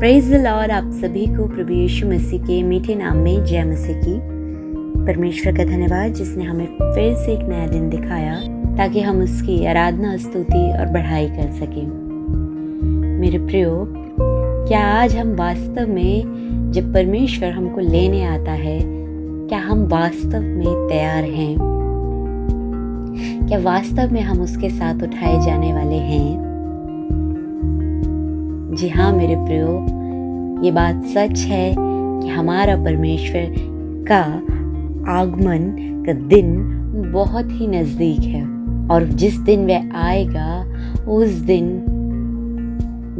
Praise the Lord. आप सभी को प्रभु यीशु मसीह के मीठे नाम में जय मसीह की। परमेश्वर का धन्यवाद जिसने हमें फिर से एक नया दिन दिखाया ताकि हम उसकी आराधना, स्तुति और बढ़ाई कर सकें। मेरे प्रियो, क्या आज हम वास्तव में जब परमेश्वर हमको लेने आता है, क्या हम वास्तव में तैयार हैं? क्या वास्तव में हम उसके साथ उठाए जाने वाले हैं? जी हाँ मेरे प्रियो, ये बात सच है कि हमारा परमेश्वर का आगमन का दिन बहुत ही नज़दीक है और जिस दिन वह आएगा उस दिन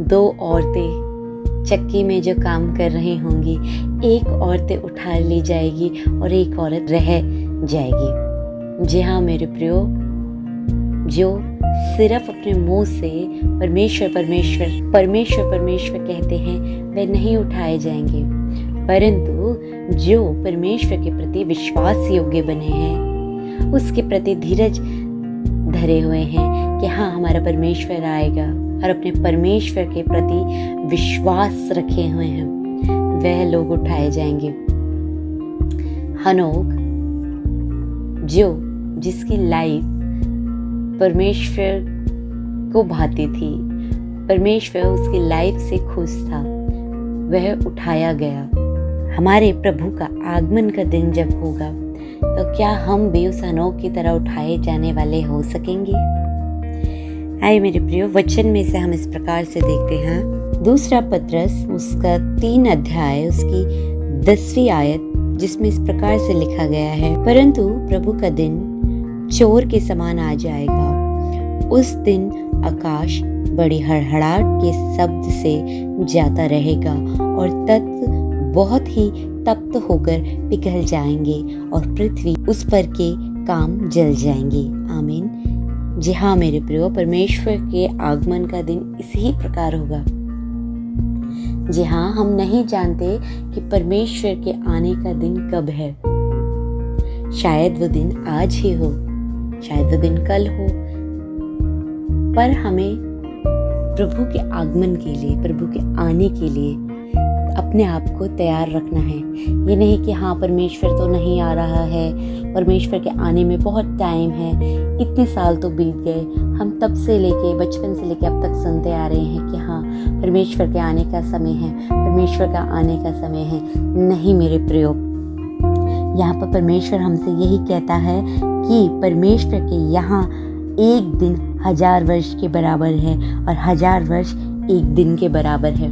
दो औरतें चक्की में जो काम कर रही होंगी, एक औरतें उठा ली जाएगी और एक औरत रह जाएगी। जी हाँ मेरे प्रियो, जो सिर्फ अपने मुंह से परमेश्वर परमेश्वर परमेश्वर परमेश्वर कहते हैं वे नहीं उठाए जाएंगे, परंतु जो परमेश्वर के प्रति विश्वास योग्य बने हैं, उसके प्रति धीरज धरे हुए हैं कि हाँ हमारा परमेश्वर आएगा और अपने परमेश्वर के प्रति विश्वास रखे हुए हैं, वह लोग उठाए जाएंगे। हनोक जिसकी लाइफ परमेश्वर को भाती थी, परमेश्वर उसकी लाइफ से खुश था, वह उठाया गया। हमारे प्रभु का आगमन का दिन जब होगा तो क्या हम भी उस हनोक की तरह उठाए जाने वाले हो सकेंगे? आइए मेरे प्रियो, वचन में से हम इस प्रकार से देखते हैं। दूसरा पत्रस उसका 3 अध्याय उसकी 10वीं आयत, जिसमें इस प्रकार से लिखा गया है, परंतु प्रभु का दिन चोर के समान आ जाएगा। उस दिन आकाश बड़ी हड़हड़ाहट के शब्द से जाता रहेगा और तत्व बहुत ही तप्त होकर पिघल जाएंगे और पृथ्वी उस पर के काम जल जाएंगे। आमीन। जी हाँ मेरे प्रियो, परमेश्वर के आगमन का दिन इसी प्रकार होगा। जी हाँ, हम नहीं जानते कि परमेश्वर के आने का दिन कब है। शायद वो दिन आज ही हो, शायद वो दिन कल हो, पर हमें प्रभु के आगमन के लिए, प्रभु के आने के लिए अपने आप को तैयार रखना है। ये नहीं कि हाँ परमेश्वर तो नहीं आ रहा है, परमेश्वर के आने में बहुत टाइम है, इतने साल तो बीत गए, हम तब से लेके बचपन से लेके अब तक सुनते आ रहे हैं कि हाँ परमेश्वर के आने का समय है, परमेश्वर का आने का समय है। नहीं मेरे प्रियो, यहाँ पर परमेश्वर हमसे यही कहता है कि परमेश्वर के यहाँ एक दिन 1000 वर्ष के बराबर है और 1000 वर्ष एक दिन के बराबर है।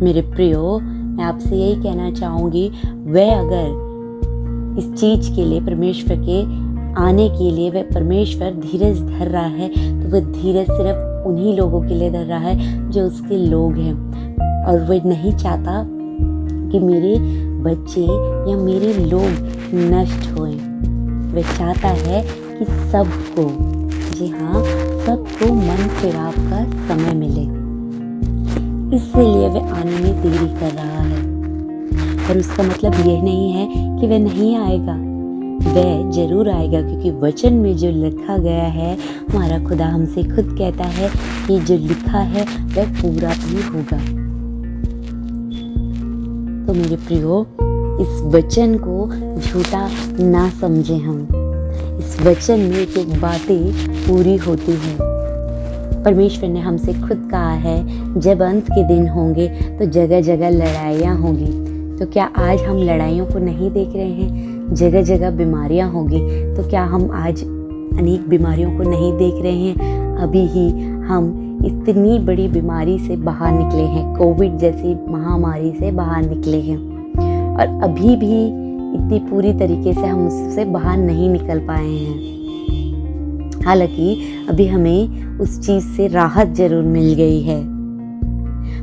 मेरे प्रियो, मैं आपसे यही कहना चाहूँगी, वह अगर इस चीज़ के लिए, परमेश्वर के आने के लिए वह परमेश्वर धीरज धर रहा है, तो वह धीरज सिर्फ उन्हीं लोगों के लिए धर रहा है जो उसके लोग हैं, और वह नहीं चाहता कि मेरे बच्चे या मेरे लोग नष्ट होएं। वह चाहता है कि सबको, जी हाँ, सबको मन फिराव का समय मिले, इसलिए वह आने में देरी कर रहा है। पर उसका मतलब यह नहीं है कि वह नहीं आएगा, वह जरूर आएगा, क्योंकि वचन में जो लिखा गया है, हमारा खुदा हमसे खुद कहता है कि जो लिखा है वह पूरा भी होगा। तो मेरे प्रियो, इस वचन को झूठा ना समझें। हम इस वचन में एक बातें पूरी होती हैं। परमेश्वर ने हमसे खुद कहा है जब अंत के दिन होंगे तो जगह जगह लड़ाइयाँ होंगी। तो क्या आज हम लड़ाइयों को नहीं देख रहे हैं? जगह जगह बीमारियाँ होंगी, तो क्या हम आज अनेक बीमारियों को नहीं देख रहे हैं? अभी ही हम इतनी बड़ी बीमारी से बाहर निकले हैं, कोविड जैसी महामारी से बाहर निकले हैं, और अभी भी इतनी पूरी तरीके से हम उससे बाहर नहीं निकल पाए हैं। हालांकि अभी हमें उस चीज़ से राहत जरूर मिल गई है,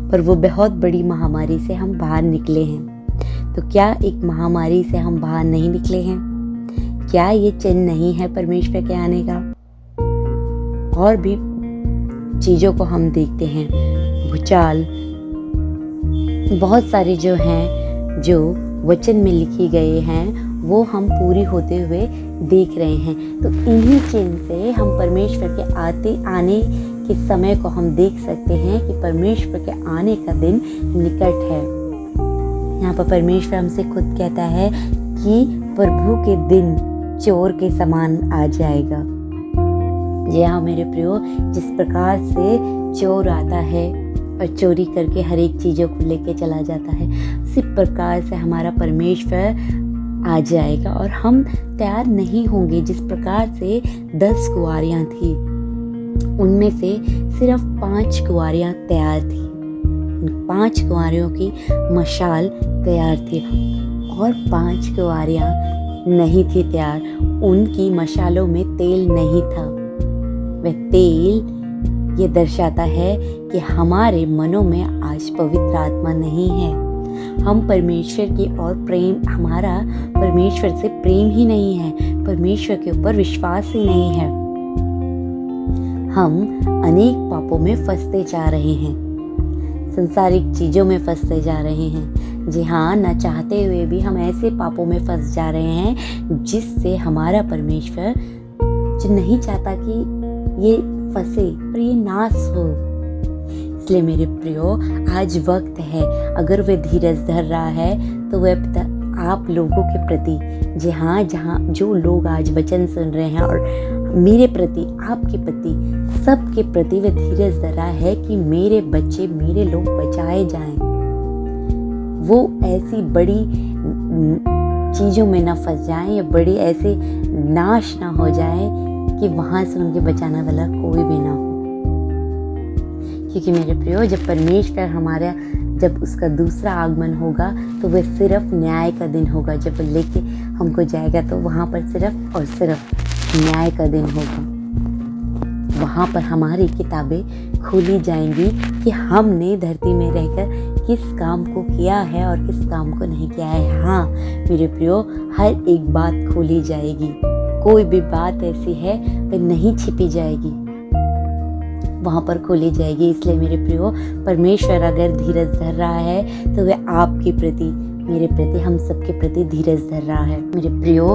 पर वो बहुत बड़ी महामारी से हम बाहर निकले हैं। तो क्या एक महामारी से हम बाहर नहीं निकले हैं? क्या ये चिन्ह नहीं है परमेश्वर के आने का? और भी चीज़ों को हम देखते हैं, भूचाल, बहुत सारे जो हैं, जो वचन में लिखी गए हैं, वो हम पूरी होते हुए देख रहे हैं। तो इन्हीं चिन्ह से हम परमेश्वर के आने कि समय को हम देख सकते हैं कि परमेश्वर के आने का दिन निकट है। यहाँ पर परमेश्वर हमसे खुद कहता है कि प्रभु के दिन चोर के समान आ जाएगा। जी हाँ मेरे प्रियो, जिस प्रकार से चोर आता है और चोरी करके हर एक चीज़ों को लेके चला जाता है, उसी प्रकार से हमारा परमेश्वर आ जाएगा और हम तैयार नहीं होंगे। जिस प्रकार से 10 कुंवारियाँ थी, उनमें से सिर्फ 5 कुंवारियाँ तैयार थी। उन 5 कुंवारियों की मशाल तैयार थी और 5 कुंवारियाँ नहीं थी तैयार। उनकी मशालों में तेल नहीं था। वह तेल ये दर्शाता है कि हमारे मनों में आज पवित्र आत्मा नहीं है। हम परमेश्वर की और प्रेम, हमारा परमेश्वर से प्रेम ही नहीं है, परमेश्वर के ऊपर विश्वास ही नहीं है। हम अनेक पापों में फंसते जा रहे हैं, संसारिक चीज़ों में फंसते जा रहे हैं। जी हाँ, न चाहते हुए भी हम ऐसे पापों में फंस जा रहे हैं जिससे हमारा परमेश्वर जो नहीं चाहता कि ये फंसे पर ये नाश हो। इसलिए मेरे प्रियो, आज वक्त है, अगर वह धीरज धर रहा है तो वह आप लोगों के प्रति, जी हाँ, जहाँ जो लोग आज वचन सुन रहे हैं और मेरे प्रति, आपके प्रति, सबके प्रति वह धीरज धर रहा है कि मेरे बच्चे, मेरे लोग बचाए जाएं। वो ऐसी बड़ी चीज़ों में ना फंस जाएं या बड़ी ऐसे नाश ना हो जाए कि वहाँ से उनके बचाने वाला कोई भी ना हो। क्योंकि मेरे प्रियो, जब परमेश्वर हमारा, जब उसका दूसरा आगमन होगा तो वह सिर्फ न्याय का दिन होगा। जब वह लेके हमको जाएगा तो वहाँ पर सिर्फ और सिर्फ न्याय का दिन होगा। वहाँ पर हमारी किताबें खोली जाएंगी कि हमने धरती में रहकर किस काम को किया है और किस काम को नहीं किया है। हाँ मेरे प्रियो, हर एक बात खोली जाएगी। कोई भी बात ऐसी है वह नहीं छिपी जाएगी, वहाँ पर खोली जाएगी। इसलिए मेरे प्रियो, परमेश्वर अगर धीरज धर रहा है तो वह आपके प्रति, मेरे प्रति, हम सबके प्रति धीरज धर रहा है। मेरे प्रियो,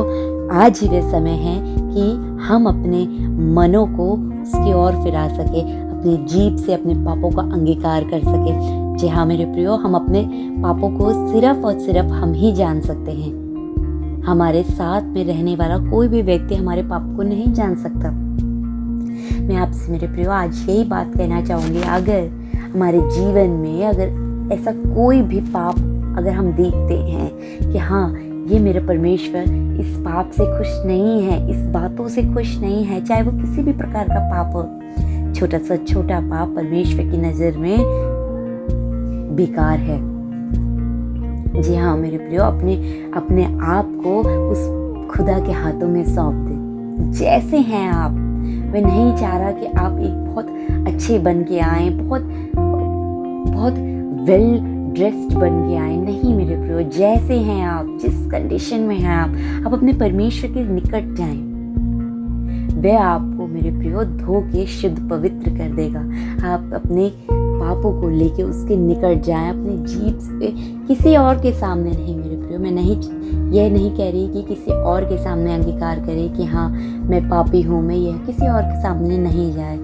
आज ही वह समय है कि हम अपने मनों को उसकी ओर फिरा सके, अपनी जीभ से अपने पापों का अंगीकार कर सके। जी हाँ मेरे प्रियो, हम अपने पापों को सिर्फ और सिर्फ हम ही जान सकते हैं। हमारे साथ में रहने वाला कोई भी व्यक्ति हमारे पाप को नहीं जान सकता। मैं आपसे मेरे प्रियो आज यही बात कहना चाहूँगी, अगर हमारे जीवन में अगर ऐसा कोई भी पाप अगर हम देखते हैं कि हाँ ये मेरा परमेश्वर इस पाप से खुश नहीं है, इस बातों से खुश नहीं है, चाहे वो किसी भी प्रकार का पाप हो, छोटा सा छोटा पाप परमेश्वर की नज़र में बेकार है। जी हाँ मेरे प्रियो, अपने आप को उस खुदा के हाथों में सौंप दें। जैसे हैं आप, वह नहीं चाह रहा कि आप एक बहुत अच्छे बन के आए, बहुत वेल ड्रेस्ड बन के आए। नहीं मेरे प्रियो, जैसे हैं आप, जिस कंडीशन में हैं आप अपने परमेश्वर के निकट जाएं। वह आपको मेरे प्रियो धो के शुद्ध पवित्र कर देगा। आप अपने पापों को लेके उसके निकट जाएं, अपने जीभ से, किसी और के सामने नहीं मेरे प्रियो। मैं यह नहीं कह रही कि किसी और के सामने अंगीकार करे कि हाँ मैं पापी हूँ, मैं यह किसी और के सामने नहीं जाए।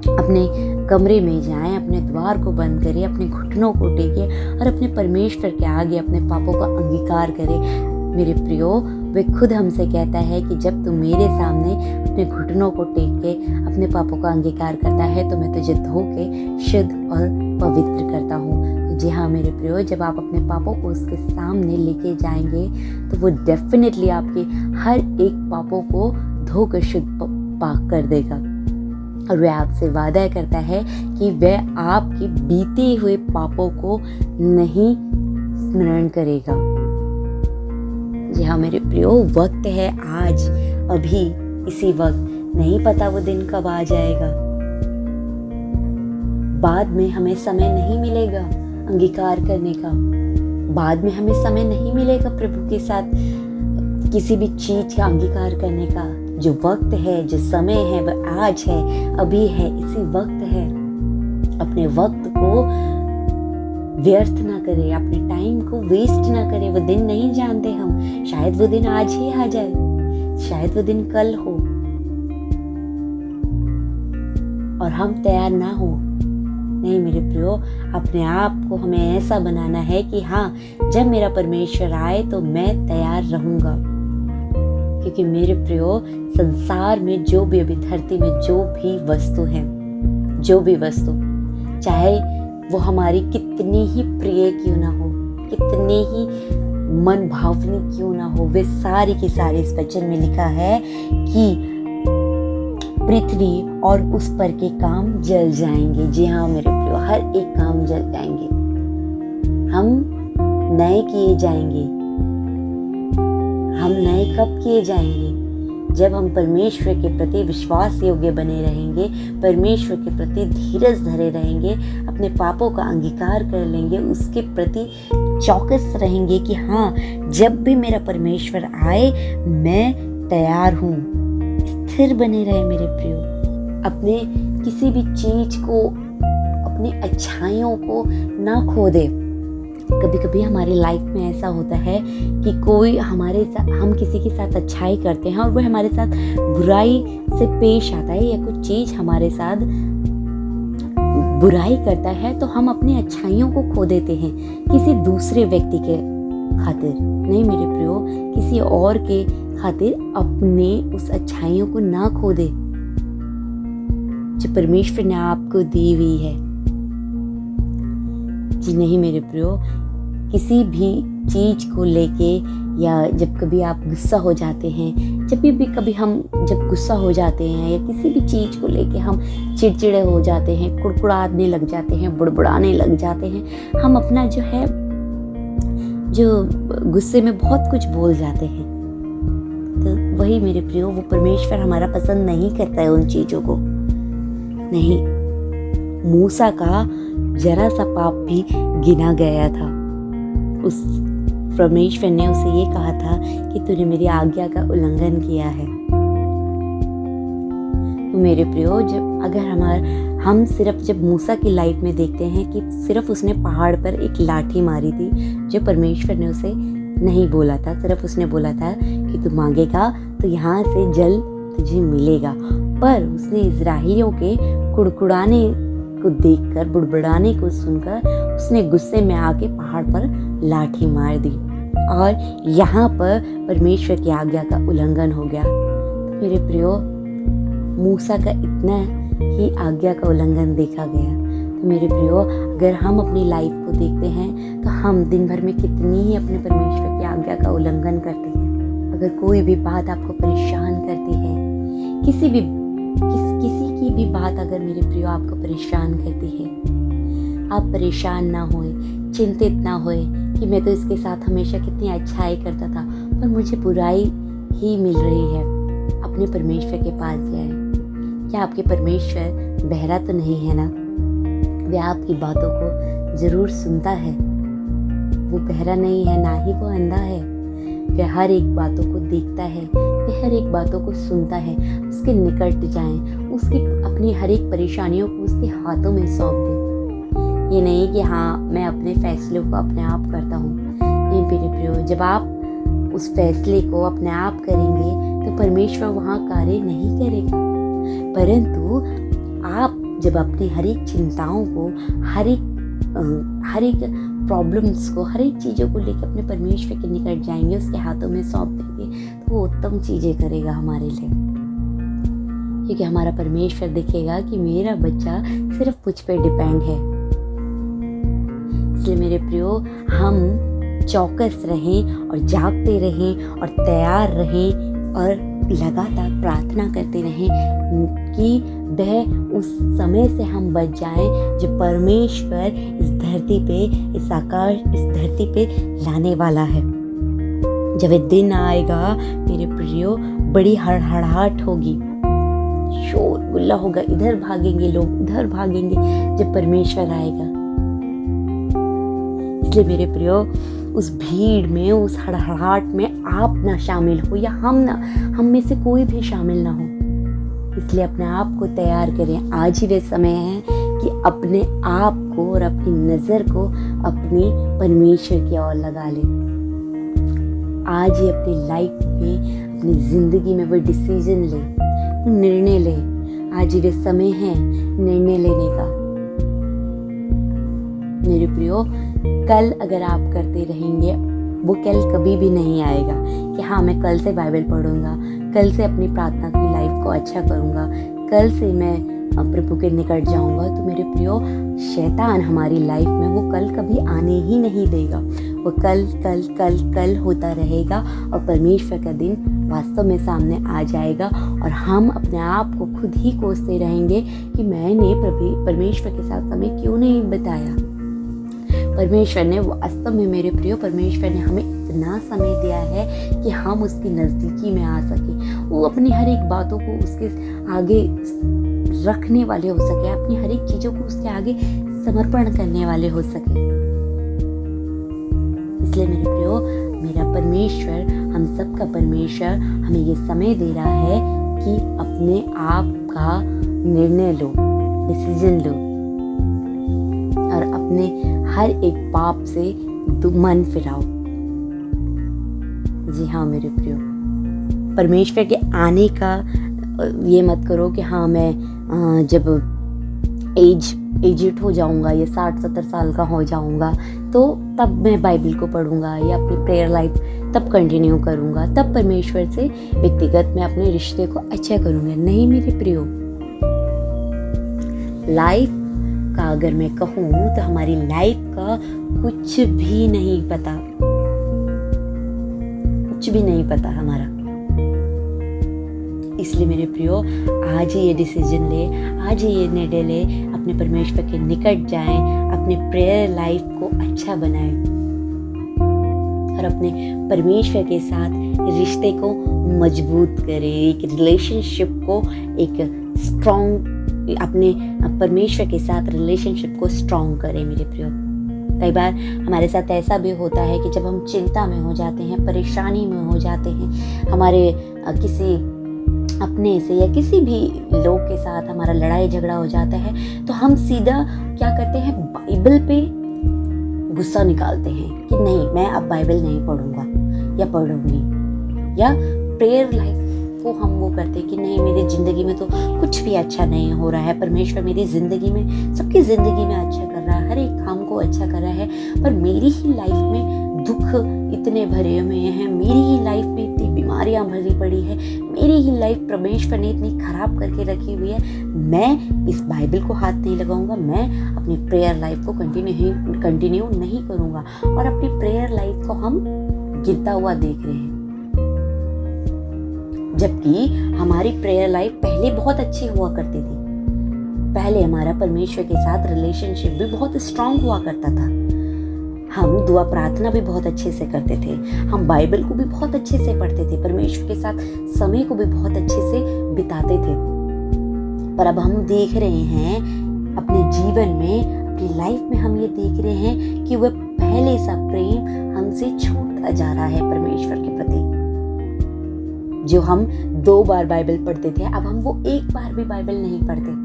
अपने कमरे में जाएं, अपने द्वार को बंद करें, अपने घुटनों को टेके और अपने परमेश्वर के आगे अपने पापों का अंगीकार करें। मेरे प्रियो, वह खुद हमसे कहता है कि जब तू मेरे सामने अपने घुटनों को टेक के अपने पापों का अंगीकार करता है तो मैं तुझे धो के शुद्ध और पवित्र करता हूँ। तो जी हाँ मेरे प्रियो, जब आप अपने पापों को उसके सामने लेके जाएंगे तो वो डेफिनेटली आपके हर एक पापों को धो कर शुद्ध पाक कर देगा। और वह आपसे वादा करता है कि वह आपके बीते हुए पापों को नहीं स्मरण करेगा। जी हाँ मेरे प्रियो, वक्त है आज, अभी, इसी वक्त। नहीं पता वो दिन कब आ जाएगा। बाद में हमें समय नहीं मिलेगा अंगीकार करने का, बाद में हमें समय नहीं मिलेगा प्रभु के साथ किसी भी चीज का अंगीकार करने का। जो वक्त है, जो समय है, वह आज है, अभी है, इसी वक्त है। अपने वक्त को व्यर्थ ना करें, अपने टाइम को वेस्ट ना करें। वो दिन नहीं जानते हम, शायद वो दिन आज ही आ जाए, शायद वो दिन कल हो। और हम तैयार ना हो। नहीं मेरे प्रियो, अपने आप को हमें ऐसा बनाना है कि हाँ, जब मेरा परमेश्वर आए तो मैं तैयार रहूंगा। क्योंकि मेरे प्रियो, संसार में जो भी, अभी धरती में जो भी वस्तु है, जो भी वस्तु, चाहे वो हमारी कितनी ही प्रिय क्यों ना हो, कितनी ही मन भावनी क्यों ना हो, वे सारी की सारी, इस वचन में लिखा है कि पृथ्वी और उस पर के काम जल जाएंगे। जी हाँ मेरे प्रियो, हर एक काम जल जाएंगे। हम नए किए जाएंगे। हम नए कब किए जाएंगे? जब हम परमेश्वर के प्रति विश्वास योग्य बने रहेंगे, परमेश्वर के प्रति धीरज धरे रहेंगे, अपने पापों का अंगीकार कर लेंगे, उसके प्रति चौकस रहेंगे कि हाँ, जब भी मेरा परमेश्वर आए मैं तैयार हूँ। स्थिर बने रहे मेरे प्रियो। अपने किसी भी चीज को, अपनी अच्छाइयों को ना खो दे। कभी कभी हमारी लाइफ में ऐसा होता है कि कोई हमारे साथ, हम किसी के साथ अच्छाई करते हैं और वो हमारे साथ बुराई से पेश आता है, या कुछ चीज हमारे साथ बुराई करता है, तो हम अपनी अच्छाइयों को खो देते हैं किसी दूसरे व्यक्ति के खातिर। नहीं मेरे प्रियो, किसी और के खातिर अपने उस अच्छाइयों को ना खो दे जो परमेश्वर ने आपको दी हुई है। जी नहीं मेरे प्रियो, किसी भी चीज को लेके, या जब कभी आप गुस्सा हो जाते हैं, जब भी कभी हम जब गुस्सा हो जाते हैं, या किसी भी चीज को लेके हम चिड़चिड़े हो जाते हैं, कुड़कुड़ाने लग जाते हैं, बुड़बुड़ाने लग जाते हैं, हम अपना जो है, जो गुस्से में बहुत कुछ बोल जाते हैं, तो वही मेरे प्रियो, वो परमेश्वर हमारा पसंद नहीं करता है उन चीजों को। नहीं, मूसा का जरा सा पाप भी गिना गया था। उस परमेश्वर ने उसे ये कहा था कि तूने मेरी आज्ञा का उल्लंघन किया है। तो मेरे प्रियो, जब अगर हम सिर्फ जब मूसा की लाइफ में देखते हैं कि सिर्फ उसने पहाड़ पर एक लाठी मारी थी, जो परमेश्वर ने उसे नहीं बोला था, सिर्फ उसने बोला था कि तू मांगेगा तो यहाँ से जल तुझे मिलेगा। पर उसने इजराइलियों के कुड़कुड़ाने को देखकर, बुड़बुड़ाने को सुनकर, उसने गुस्से में आके पहाड़ पर लाठी मार दी और यहाँ पर परमेश्वर की आज्ञा का उल्लंघन हो गया। मेरे प्रियो, मूसा का इतना ही आज्ञा का उल्लंघन देखा गया। तो मेरे प्रियो, अगर हम अपनी लाइफ को देखते हैं तो हम दिन भर में कितनी ही अपने परमेश्वर की आज्ञा का उल्लंघन करते हैं। अगर कोई भी बात आपको परेशान करती है, किसी की भी बात अगर मेरे प्रियो आपको परेशान करती है, आप परेशान ना होए, चिंतित ना होए कि मैं तो इसके साथ हमेशा कितनी अच्छाई करता था पर मुझे बुराई ही मिल रही है। अपने परमेश्वर के पास जाए। क्या आपके परमेश्वर बहरा तो नहीं है ना? वह आपकी बातों को जरूर सुनता है। वो बहरा नहीं है, ना ही वो अंधा है। वह हर एक बातों को देखता है, वह हर एक बातों को सुनता है। उसके निकट जाएं, उसकी अपनी हर एक परेशानियों को उसके हाथों में सौंप दें। ये नहीं कि हाँ, मैं अपने फैसलों को अपने आप करता हूँ। नहीं मेरे प्रियो, जब आप उस फैसले को अपने आप करेंगे तो परमेश्वर वहाँ कार्य नहीं करेगा। परंतु आप जब अपनी हर एक चिंताओं को, हर एक प्रॉब्लम्स को, हर एक चीज़ों को लेकर अपने परमेश्वर के निकट जाएंगे, उसके हाथों में सौंप देंगे, तो वो उत्तम चीज़ें करेगा हमारे लिए। क्योंकि हमारा परमेश्वर देखेगा कि मेरा बच्चा सिर्फ मुझ पर डिपेंड है। इसलिए मेरे प्रियो, हम चौकस रहें और जागते रहें और तैयार रहें और लगातार प्रार्थना करते रहें कि वह उस समय से हम बच जाएं जो परमेश्वर इस धरती पे, इस आकाश, इस धरती पे लाने वाला है। जब वह दिन आएगा मेरे प्रियो, बड़ी हड़हड़ाहट होगी, शोर गुल्ला होगा, इधर भागेंगे लोग, उधर भागेंगे जब परमेश्वर आएगा। इसलिए मेरे प्रियो, उस भीड़ में, उस हड़हड़ाहट में आप ना शामिल हो, या हम में से कोई भी शामिल ना हो। इसलिए अपने आप को तैयार करें। आज ही वे समय है कि अपने आप को और अपनी नज़र को अपने परमेश्वर की ओर लगा लें। आज ही अपनी लाइफ में, अपनी ज़िंदगी में वो डिसीजन लें, निर्णय लें। आज ही वे समय है निर्णय लेने का। मेरे प्रियो, कल अगर आप करते रहेंगे वो कल कभी भी नहीं आएगा कि हाँ मैं कल से बाइबल पढ़ूंगा, कल से अपनी प्रार्थना की लाइफ को अच्छा करूंगा, कल से मैं प्रभु के निकट जाऊंगा। तो मेरे प्रियो, शैतान हमारी लाइफ में वो कल कभी आने ही नहीं देगा। वो कल कल कल कल होता रहेगा और परमेश्वर का दिन वास्तव में सामने आ जाएगा और हम अपने आप को खुद ही कोसते रहेंगे कि मैंने परमेश्वर के साथ समय क्यों नहीं बिताया। परमेश्वर ने वास्तव में मेरे प्रियो, परमेश्वर ने हमें इतना समय दिया है कि हम उसकी नज़दीकी में आ सके। वो अपनी हर एक बातों को उसके आगे रखने वाले हो सके, अपनी हर एक चीज़ों को उसके आगे समर्पण करने वाले हो सके। इसलिए मेरे प्रियो, मेरा परमेश्वर, हम सबका परमेश्वर हमें ये समय दे रहा है कि अपने आप का निर्णय लो, डिसीजन लो और अपने हर एक पाप से मन फिराओ। जी हाँ मेरे प्रियो, परमेश्वर के आने का ये मत करो कि हाँ मैं जब एजिड हो जाऊंगा या 60-70 साल का हो जाऊंगा तो तब मैं बाइबल को पढ़ूंगा या अपनी प्रेयर लाइफ तब कंटिन्यू करूंगा, तब परमेश्वर से व्यक्तिगत मैं अपने रिश्ते को अच्छा करूंगा। नहीं मेरे प्रियो, लाइफ का अगर मैं कहूँ तो हमारी लाइफ का कुछ भी नहीं पता हमारा। इसलिए मेरे प्रियो, आज ही ये डिसीजन ले, आज ही ये निर्णय ले, अपने परमेश्वर के निकट जाएं, अपने प्रेयर लाइफ को अच्छा बनाएं और अपने परमेश्वर के साथ रिश्ते को मजबूत करें, एक रिलेशनशिप को एक स्ट्रॉन्ग, अपने परमेश्वर के साथ रिलेशनशिप को स्ट्रॉन्ग करें मेरे प्रियो। कई बार हमारे साथ ऐसा भी होता है कि जब हम चिंता में हो जाते हैं, परेशानी में हो जाते हैं, हमारे किसी अपने से या किसी भी लोग के साथ हमारा लड़ाई झगड़ा हो जाता है, तो हम सीधा क्या करते हैं, बाइबल पे गुस्सा निकालते हैं कि नहीं मैं अब बाइबल नहीं पढ़ूंगा या पढ़ूंगी, या प्रेयर लाइफ को हम वो करते हैं कि नहीं मेरी ज़िंदगी में तो कुछ भी अच्छा नहीं हो रहा है, परमेश्वर मेरी ज़िंदगी में, सबकी ज़िंदगी में अच्छा कर रहा है, हर एक काम को अच्छा कर रहा है, पर मेरी ही लाइफ में दुख इतने भरे हुए हैं, मेरी ही लाइफ में इतनी बीमारियां भरी पड़ी है, मेरी ही लाइफ परमेश्वर ने इतनी खराब करके रखी हुई है, मैं इस बाइबल को हाथ नहीं लगाऊंगा, मैं अपनी प्रेयर लाइफ को कंटिन्यू नहीं करूंगा। और अपनी प्रेयर लाइफ को हम गिरता हुआ देख रहे हैं, जबकि हमारी प्रेयर लाइफ पहले बहुत अच्छी हुआ करती थी। पहले हमारा परमेश्वर के साथ रिलेशनशिप भी बहुत स्ट्रांग हुआ करता था, हम दुआ प्रार्थना भी बहुत अच्छे से करते थे, हम बाइबल को भी बहुत अच्छे से पढ़ते थे, परमेश्वर के साथ समय को भी बहुत अच्छे से बिताते थे। पर अब हम देख रहे हैं अपने जीवन में, अपनी लाइफ में हम ये देख रहे हैं कि वह पहले सा प्रेम हमसे छूटता जा रहा है परमेश्वर के प्रति। जो हम 2 बार बाइबल पढ़ते थे, अब हम वो 1 बार भी बाइबल नहीं पढ़ते।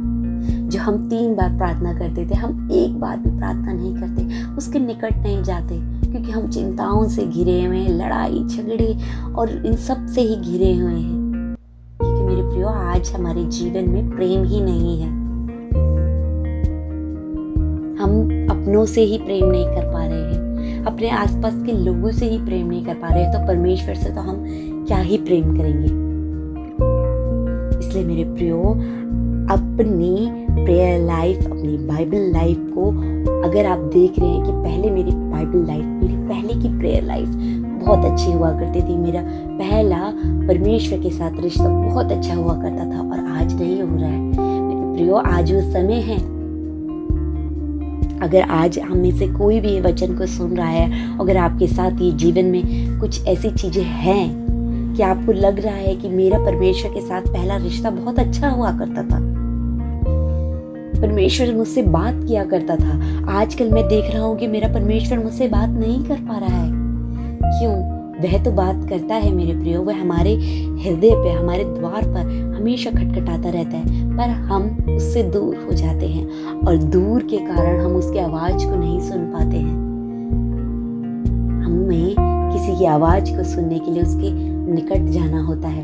जो हम 3 बार प्रार्थना करते थे, हम 1 बार भी प्रार्थना नहीं करते, उसके निकट नहीं जाते, क्योंकि हम चिंताओं से घिरे हुए हैं, लड़ाई झगड़े और इन सब से ही घिरे हुए हैं। क्योंकि मेरे प्रियो, आज हमारे जीवन में प्रेम ही नहीं है, हम अपनों से ही प्रेम नहीं कर पा रहे हैं, अपने आसपास के लोगों से ही प्रेम नहीं कर पा रहे हैं, तो परमेश्वर से तो हम क्या ही प्रेम करेंगे। इसलिए मेरे प्रियो, अपनी प्रेयर लाइफ, अपनी बाइबल लाइफ को अगर आप देख रहे हैं कि पहले मेरी बाइबल लाइफ, मेरी पहले की प्रेयर लाइफ बहुत अच्छी हुआ करती थी, मेरा पहला परमेश्वर के साथ रिश्ता बहुत अच्छा हुआ करता था, और आज नहीं हो रहा है मेरे प्रियो। आज वो समय है, अगर आज हम में से कोई भी ये वचन को सुन रहा है, अगर आपके साथ ये जीवन में कुछ ऐसी चीजें हैं कि आपको लग रहा है कि मेरा परमेश्वर के साथ पहला रिश्ता बहुत अच्छा हुआ करता था, परमेश्वर मुझसे बात किया करता था, आजकल मैं देख रहा हूँ कि मेरा परमेश्वर मुझसे बात नहीं कर पा रहा है। क्यों? वह तो बात करता है मेरे प्रियो, वह हमारे हृदय पे, हमारे द्वार पर हमेशा खटखटाता रहता है, पर हम उससे दूर हो जाते हैं, और दूर के कारण हम उसकी आवाज को नहीं सुन पाते हैं। हमें किसी की आवाज को सुनने के लिए उसके निकट जाना होता है।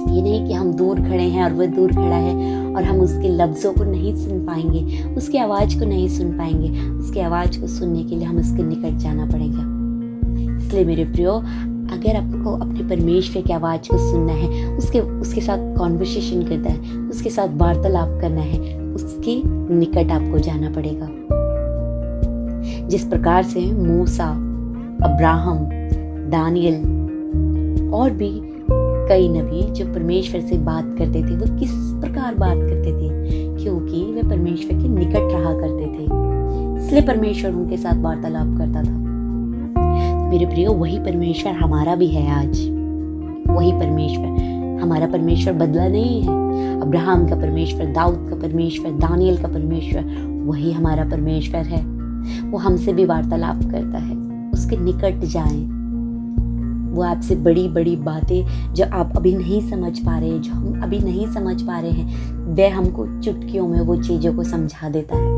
ये नहीं कि हम दूर खड़े हैं और वह दूर खड़ा है और हम उसके लफ्ज़ों को नहीं सुन पाएंगे, उसकी आवाज़ को नहीं सुन पाएंगे। उसकी आवाज़ को सुनने के लिए हम उसके निकट जाना पड़ेगा। इसलिए मेरे प्रियो, अगर आपको अपने परमेश्वर की आवाज़ को सुनना है, उसके साथ कॉन्वर्सेशन करना है, उसके साथ वार्तालाप करना है, उसके निकट आपको जाना पड़ेगा। जिस प्रकार से मूसा, अब्राहम, दानियल और भी कई नबी जो परमेश्वर से बात करते थे, वो किस प्रकार बात करते थे? क्योंकि वे परमेश्वर के निकट रहा करते थे, इसलिए परमेश्वर उनके साथ वार्तालाप करता था। मेरे प्रियो, वही परमेश्वर हमारा भी है आज। वही परमेश्वर, हमारा परमेश्वर बदला नहीं है। अब्राहम का परमेश्वर, दाऊद का परमेश्वर, दानियल का परमेश्वर, वही हमारा परमेश्वर है। वो हमसे भी वार्तालाप करता है। उसके निकट जाएं। वो आपसे बड़ी बड़ी बातें जो आप अभी नहीं समझ पा रहे हैं, जो हम अभी नहीं समझ पा रहे हैं, वह हमको चुटकियों में वो चीज़ों को समझा देता है।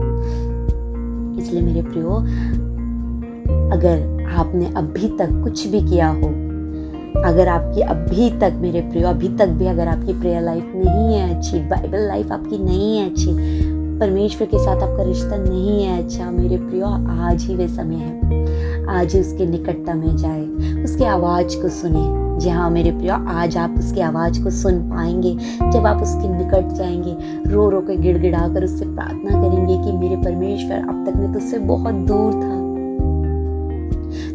इसलिए मेरे प्रियो, अगर आपने अभी तक कुछ भी किया हो, अगर आपकी अभी तक, मेरे प्रियो, अभी तक भी अगर आपकी प्रेयर लाइफ नहीं है अच्छी, बाइबल लाइफ आपकी नहीं है अच्छी, परमेश्वर के साथ आपका रिश्ता नहीं है अच्छा, मेरे प्रियो, आज ही वे समय है। आज ही उसके निकटता में जाए, उसकी आवाज़ को सुने। जी हाँ मेरे प्रियो, आज आप उसकी आवाज़ को सुन पाएंगे जब आप उसके निकट जाएंगे, रो रो के गिड़गिड़ा कर उससे प्रार्थना करेंगे कि मेरे परमेश्वर, अब तक मैं तुझसे बहुत दूर था,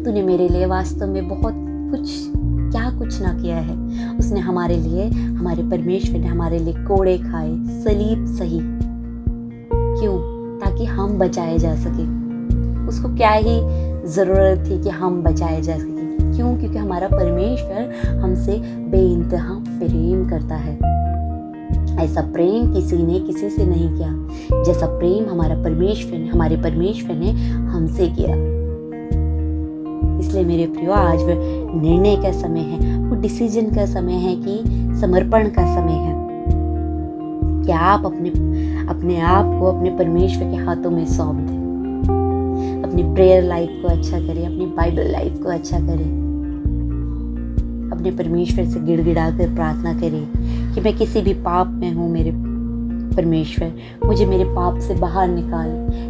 तूने मेरे लिए वास्तव में बहुत कुछ ना किया है। उसने हमारे लिए, हमारे परमेश्वर ने हमारे लिए कोड़े खाए, सलीब सही, क्यों? ताकि हम बचाए जा सके। उसको क्या ही ज़रूरत थी कि हम बचाए जा सके? क्यों? क्योंकि हमारा परमेश्वर हमसे बेइंतहा प्रेम करता है। ऐसा प्रेम किसी ने किसी से नहीं किया जैसा प्रेम हमारे परमेश्वर ने हमसे किया। इसलिए मेरे प्रियो, आज वह निर्णय का समय है, वो डिसीजन का समय है, कि समर्पण का समय है कि आप अपने आप को अपने परमेश्वर के हाथों में सौंप दें। अपनी प्रेयर लाइफ को अच्छा करें, अपनी बाइबल लाइफ को अच्छा करें, अपने परमेश्वर से गिड़गिड़ा कर प्रार्थना करें कि मैं किसी भी पाप में हूँ, मेरे परमेश्वर मुझे मेरे पाप से बाहर निकाल।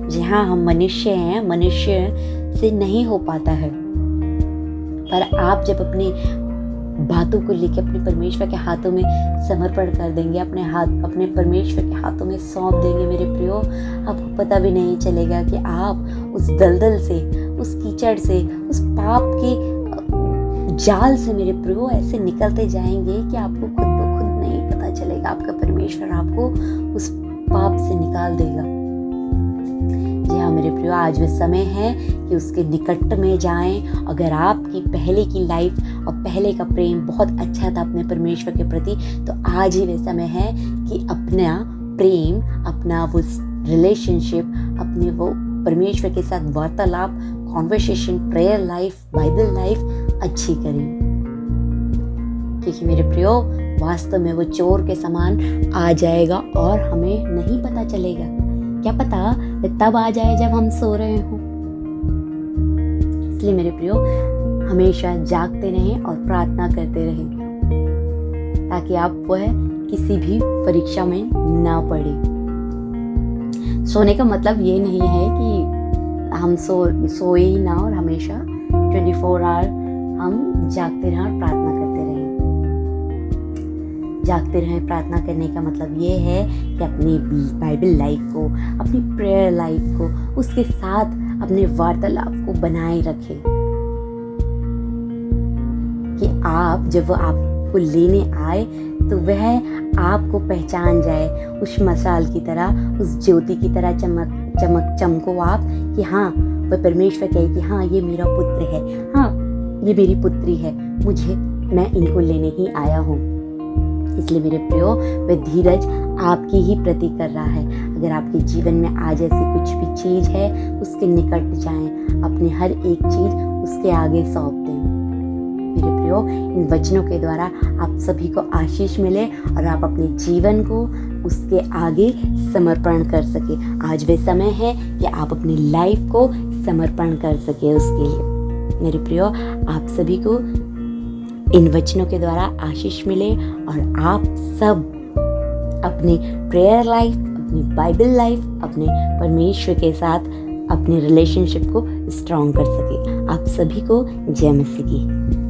जी हाँ, हम मनुष्य हैं, मनुष्य से नहीं हो पाता है, पर आप जब अपनी बातों को लेकर अपने परमेश्वर के हाथों में समर्पण कर देंगे, अपने परमेश्वर के हाथों में सौंप देंगे, मेरे प्रियो, आपको पता भी नहीं चलेगा कि आप उस दलदल से, उस कीचड़ से, उस पाप के जाल से, मेरे प्रियो, ऐसे निकलते जाएंगे कि आपको खुद ब खुद नहीं पता चलेगा। आपका परमेश्वर आपको उस पाप से निकाल देगा। जी हाँ मेरे प्रियो, आज वह समय है कि उसके निकट में जाएं। अगर आपकी पहले की लाइफ और पहले का प्रेम बहुत अच्छा था अपने परमेश्वर के प्रति, तो आज ही वह समय है कि अपना प्रेम, अपना वो रिलेशनशिप, अपने वो परमेश्वर के साथ वार्तालाप, conversation, prayer life, Bible life अच्छी करें। क्योंकि मेरे प्रियो, वास्तव में वो चोर के समान आ जाएगा और हमें नहीं पता चलेगा। क्या पता तब आ जाए जब हम सो रहे हों। इसलिए मेरे प्रियो, हमेशा जागते रहें और प्रार्थना करते रहें, ताकि आप वह किसी भी परीक्षा में ना पड़े। सोने का मतलब ये नहीं है कि हम सोए ही ना और हमेशा 24 आवर हम जागते रहें और प्रार्थना करते रहें। जागते रहें प्रार्थना करने का मतलब ये है कि अपनी बाइबल लाइफ को, अपनी प्रेयर लाइफ को, उसके साथ अपने वार्तालाप को बनाए रखें, कि आप जब वो आपको लेने आए तो वह आपको पहचान जाए, उस मशाल की तरह, उस ज्योति की तरह चमको आप, कि हाँ वह परमेश्वर कहे कि हाँ ये मेरा पुत्र है, हाँ ये मेरी पुत्री है, मैं इनको लेने ही आया हूँ। इसलिए मेरे प्रियो, वह धीरज आपकी ही प्रति कर रहा है। अगर आपके जीवन में आज ऐसी कुछ भी चीज़ है, उसके निकट जाएं, अपनी हर एक चीज़ उसके आगे सौंप दें। मेरे प्रियो, इन वचनों के द्वारा आप सभी को आशीष मिले और आप अपने जीवन को उसके आगे समर्पण कर सके। आज वे समय है कि आप अपनी लाइफ को समर्पण कर सके उसके लिए। मेरे प्रियो, आप सभी को इन वचनों के द्वारा आशीष मिले और आप सब अपनी प्रेयर लाइफ, अपनी बाइबल लाइफ, अपने परमेश्वर के साथ अपने रिलेशनशिप को स्ट्रॉन्ग कर सके। आप सभी को जय मसीह की।